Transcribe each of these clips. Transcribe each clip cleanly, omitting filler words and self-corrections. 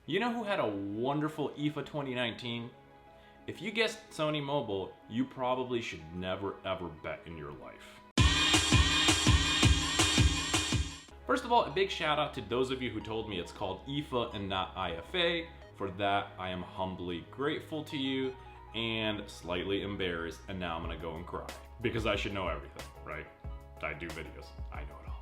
You know who had a wonderful IFA 2019? If you guessed Sony Mobile, you probably should never ever bet in your life. First of all, a big shout out to those of you who told me it's called IFA and not IFA. For that, I am humbly grateful to you and slightly embarrassed, and now I'm gonna go and cry. Because I should know everything, right? I do videos, I know it all.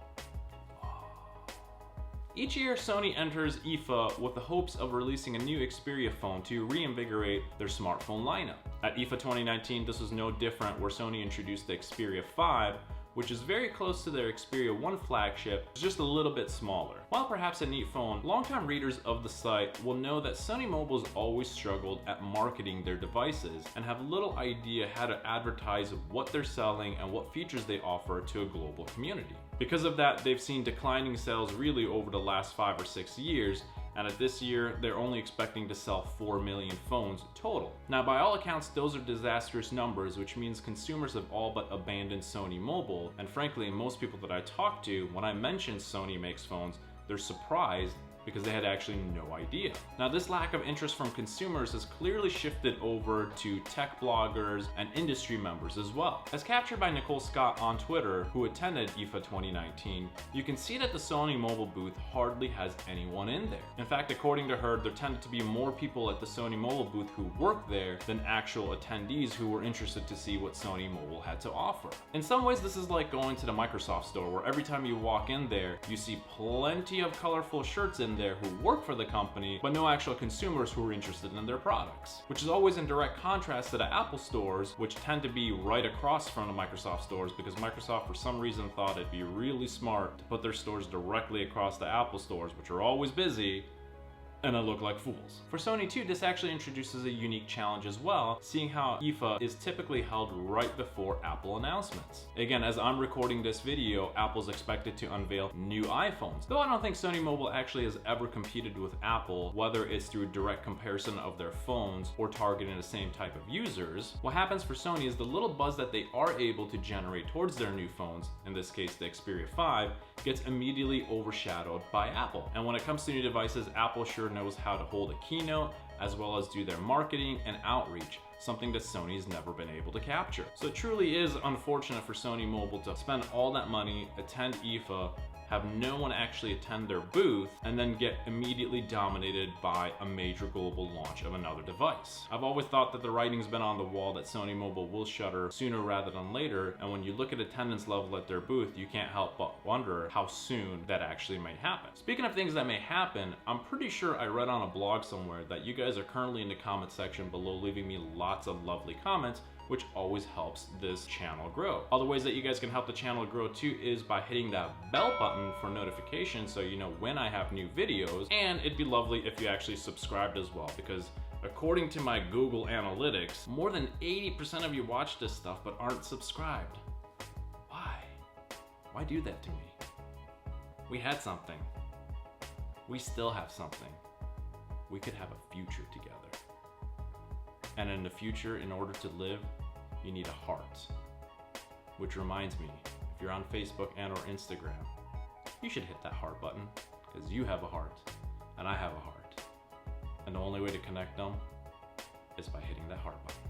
Each year, Sony enters IFA with the hopes of releasing a new Xperia phone to reinvigorate their smartphone lineup. At IFA 2019, this was no different, where Sony introduced the Xperia 5, which is very close to their Xperia 1 flagship, just a little bit smaller. While perhaps a neat phone, longtime readers of the site will know that Sony Mobile's always struggled at marketing their devices and have little idea how to advertise what they're selling and what features they offer to a global community. Because of that, they've seen declining sales really over the last 5 or 6 years, and at this year, they're only expecting to sell 4 million phones total. Now, by all accounts, those are disastrous numbers, which means consumers have all but abandoned Sony Mobile, and frankly, most people that I talk to, when I mention Sony makes phones, they're surprised because they had actually no idea. Now, this lack of interest from consumers has clearly shifted over to tech bloggers and industry members as well. As captured by Nicole Scott on Twitter, who attended IFA 2019, you can see that the Sony Mobile booth hardly has anyone in there. In fact, according to her, there tended to be more people at the Sony Mobile booth who worked there than actual attendees who were interested to see what Sony Mobile had to offer. In some ways, this is like going to the Microsoft store, where every time you walk in there, you see plenty of colorful shirts in there who work for the company, but no actual consumers who are interested in their products. Which is always in direct contrast to the Apple stores, which tend to be right across from the Microsoft stores, because Microsoft for some reason thought it'd be really smart to put their stores directly across the Apple stores, which are always busy, and I look like fools. For Sony too, this actually introduces a unique challenge as well, seeing how IFA is typically held right before Apple announcements. Again, as I'm recording this video, Apple's expected to unveil new iPhones. Though I don't think Sony Mobile actually has ever competed with Apple, whether it's through direct comparison of their phones or targeting the same type of users, what happens for Sony is the little buzz that they are able to generate towards their new phones, in this case the Xperia 5, gets immediately overshadowed by Apple. And when it comes to new devices, Apple sure knows how to hold a keynote as well as do their marketing and outreach, something that Sony's never been able to capture. So it truly is unfortunate for Sony Mobile to spend all that money, attend IFA, have no one actually attend their booth, and then get immediately dominated by a major global launch of another device. I've always thought that the writing's been on the wall that Sony Mobile will shutter sooner rather than later, and when you look at attendance level at their booth, you can't help but wonder how soon that actually might happen. Speaking of things that may happen, I'm pretty sure I read on a blog somewhere that you guys are currently in the comment section below leaving me lots of lovely comments, which always helps this channel grow. Other ways that you guys can help the channel grow too is by hitting that bell button for notifications so you know when I have new videos, and it'd be lovely if you actually subscribed as well, because according to my Google Analytics, more than 80% of you watch this stuff but aren't subscribed. Why? Why do that to me? We had something. We still have something. We could have a future together. And in the future, in order to live, you need a heart. Which reminds me, if you're on Facebook and or Instagram, you should hit that heart button, because you have a heart, and I have a heart. And the only way to connect them is by hitting that heart button.